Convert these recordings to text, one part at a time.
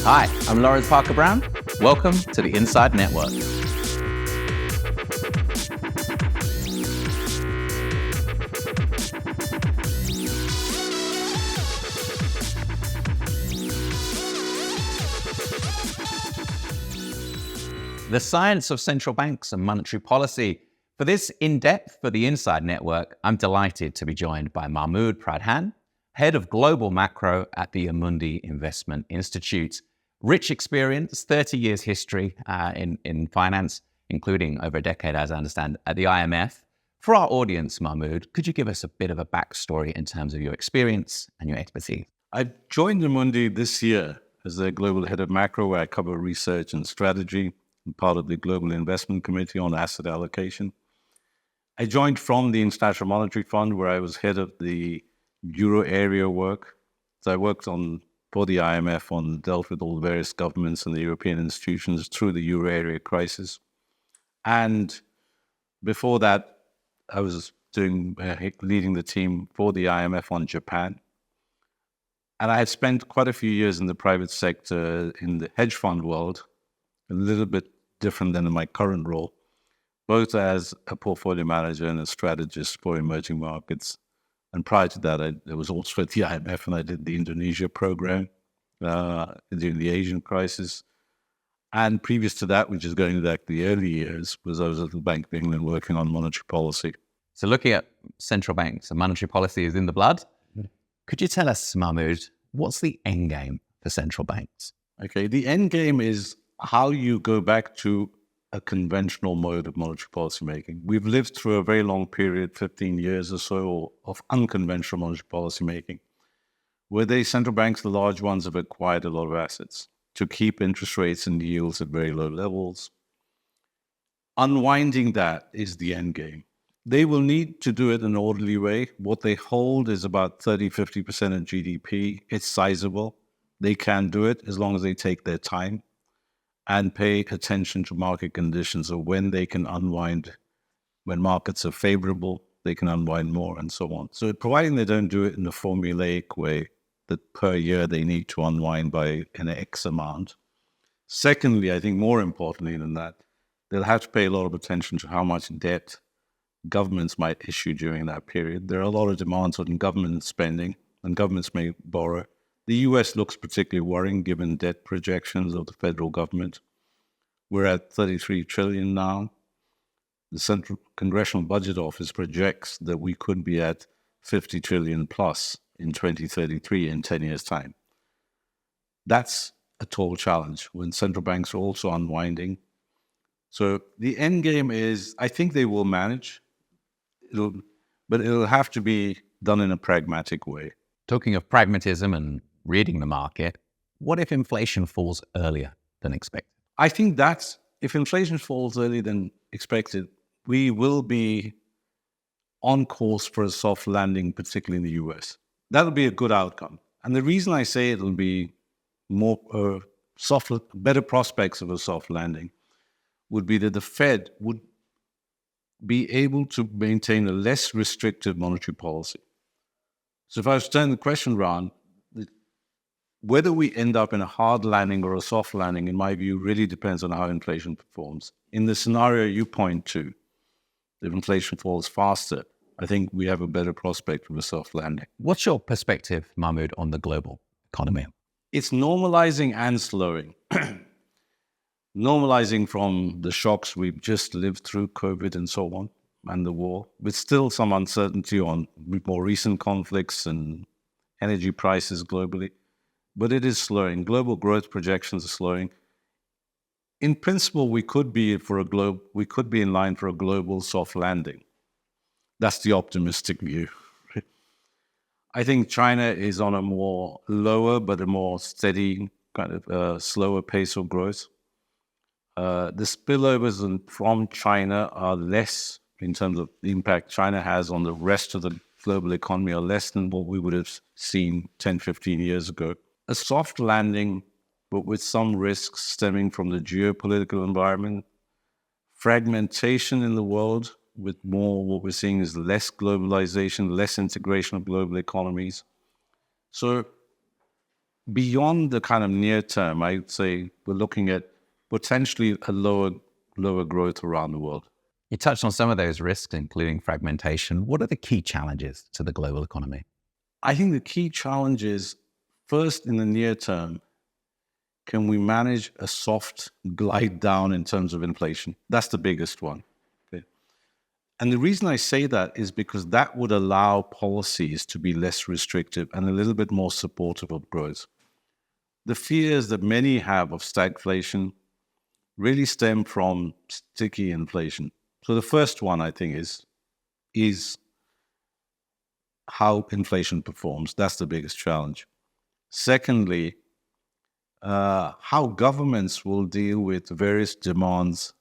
Hi, I'm Laurence Parker-Brown. Welcome to the Inside Network. The science of central banks and monetary policy. For this in-depth for the Inside Network, I'm delighted to be joined by Mahmood Pradhan, Head of Global Macro at the Amundi Investment Institute. Rich experience, 30 years history in finance, including over a decade, as I understand, at the IMF. For our audience, Mahmood, could you give us a bit of a backstory in terms of your experience and your expertise? I joined Amundi this year as the Global Head of Macro, where I cover research and strategy, and part of the Global Investment Committee on asset allocation. I joined from the International Monetary Fund, where I was head of the Euro area work. So I worked for the IMF dealt with all the various governments and the European institutions through the Euro area crisis. And before that, I was leading the team for the IMF on Japan. And I had spent quite a few years in the private sector in the hedge fund world, a little bit different than in my current role, both as a portfolio manager and a strategist for emerging markets. And prior to that, I was also at the IMF, and I did the Indonesia program during the Asian crisis. And previous to that, which is going back to the early years, I was at the Bank of England working on monetary policy. So looking at central banks and monetary policy is in the blood. Could you tell us, Mahmood, what's the end game for central banks? Okay, the end game is how you go back to a conventional mode of monetary policy making. We've lived through a very long period, 15 years or so, of unconventional monetary policy making, where the central banks, the large ones, have acquired a lot of assets to keep interest rates and yields at very low levels. Unwinding that is the end game. They will need to do it in an orderly way. What they hold is about 30-50% of GDP. It's sizable. They can do it as long as they take their time and pay attention to market conditions of when they can unwind. When markets are favorable, they can unwind more and so on. So providing they don't do it in a formulaic way that per year they need to unwind by an X amount. Secondly, I think more importantly than that, they'll have to pay a lot of attention to how much debt governments might issue during that period. There are a lot of demands on government spending, and governments may borrow. The US looks particularly worrying given debt projections of the federal government. We're at 33 trillion now. The Central Congressional Budget Office projects that we could be at 50 trillion plus in 2033 in 10 years' time. That's a tall challenge when central banks are also unwinding. So the end game is, I think they will manage, but it'll have to be done in a pragmatic way. Talking of pragmatism and reading the market, what if inflation falls earlier than expected? I think that's, if inflation falls earlier than expected, we will be on course for a soft landing, particularly in the US. That'll be a good outcome. And the reason I say it'll be more better prospects of a soft landing would be that the Fed would be able to maintain a less restrictive monetary policy. So if I was to turn the question around, whether we end up in a hard landing or a soft landing, in my view, really depends on how inflation performs. In the scenario you point to, if inflation falls faster, I think we have a better prospect of a soft landing. What's your perspective, Mahmood, on the global economy? It's normalizing and slowing. Normalizing from the shocks we've just lived through, COVID and so on, and the war, with still some uncertainty on more recent conflicts and energy prices globally. But it is slowing. Global growth projections are slowing. In principle, we could be in line for a global soft landing. That's the optimistic view. I think China is on a more lower but a more steady kind of slower pace of growth. The spillovers from China are less in terms of the impact China has on the rest of the global economy, are less than what we would have seen 10, 15 years ago. A soft landing, but with some risks stemming from the geopolitical environment, fragmentation in the world, with more what we're seeing is less globalization, less integration of global economies. So beyond the kind of near term, I would say we're looking at potentially a lower growth around the world. You touched on some of those risks, including fragmentation. What are the key challenges to the global economy? I think the key challenge is, first, in the near term, can we manage a soft glide down in terms of inflation? That's the biggest one. Okay. And the reason I say that is because that would allow policies to be less restrictive and a little bit more supportive of growth. The fears that many have of stagflation really stem from sticky inflation. So the first one, I think, is how inflation performs. That's the biggest challenge. Secondly, how governments will deal with various demands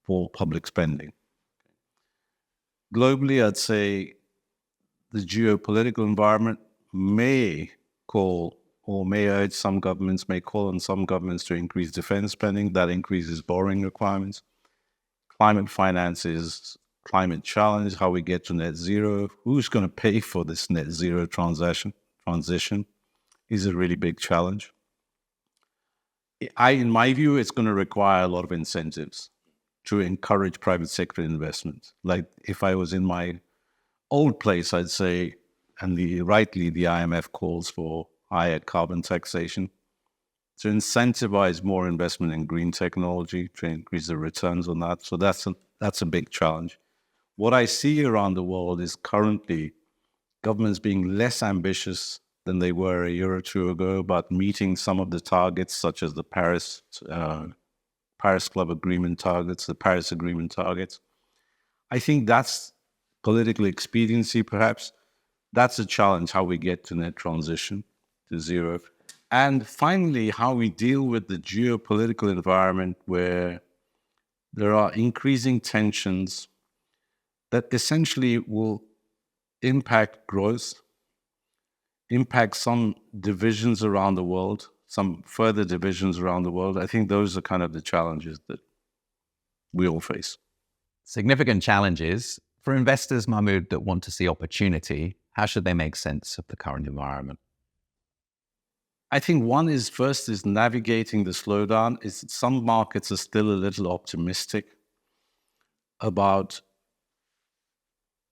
for public spending. Globally, I'd say the geopolitical environment may call or may urge some governments, may call on some governments to increase defense spending. That increases borrowing requirements. Climate finance is climate challenge, how we get to net zero. Who's going to pay for this net zero transition is a really big challenge. In my view, it's going to require a lot of incentives to encourage private sector investment. Like if I was in my old place, I'd say, and rightly the IMF calls for higher carbon taxation to incentivize more investment in green technology, to increase the returns on that. So that's a big challenge. What I see around the world is currently governments being less ambitious than they were a year or two ago about meeting some of the targets, such as the Paris Club Agreement targets, the Paris Agreement targets. I think that's political expediency, perhaps. That's a challenge, how we get to net transition to zero. And finally, how we deal with the geopolitical environment where there are increasing tensions that essentially will impact growth, impact some divisions around the world, some further divisions around the world. I think those are kind of the challenges that we all face. Significant challenges. For investors, Mahmood, that want to see opportunity, how should they make sense of the current environment? I think one is, first, is navigating the slowdown. Some markets are still a little optimistic about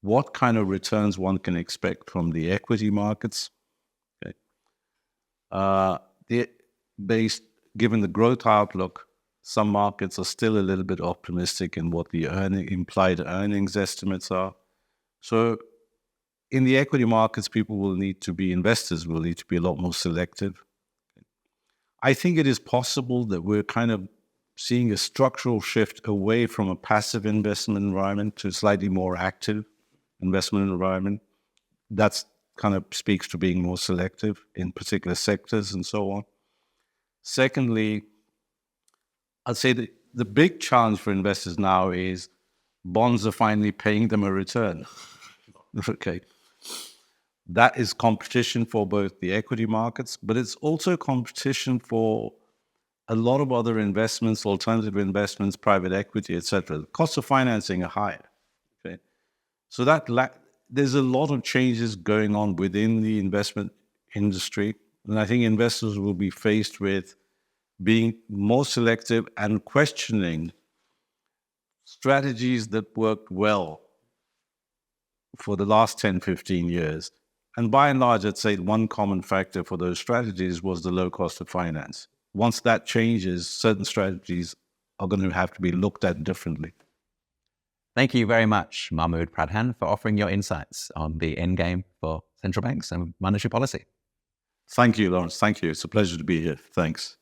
what kind of returns one can expect from the equity markets. Okay. Given the growth outlook, some markets are still a little bit optimistic in what the implied earnings estimates are. So in the equity markets, investors will need to be a lot more selective. I think it is possible that we're kind of seeing a structural shift away from a passive investment environment to a slightly more active investment environment. That's kind of speaks to being more selective in particular sectors and so on. Secondly, I'd say that the big challenge for investors now is bonds are finally paying them a return. Okay. That is competition for both the equity markets, but it's also competition for a lot of other investments, alternative investments, private equity, etc. The costs of financing are higher. Okay. So there's a lot of changes going on within the investment industry. And I think investors will be faced with being more selective and questioning strategies that worked well for the last 10, 15 years. And by and large, I'd say one common factor for those strategies was the low cost of finance. Once that changes, certain strategies are going to have to be looked at differently. Thank you very much, Mahmood Pradhan, for offering your insights on the endgame for central banks and monetary policy. Thank you, Laurence. Thank you. It's a pleasure to be here. Thanks.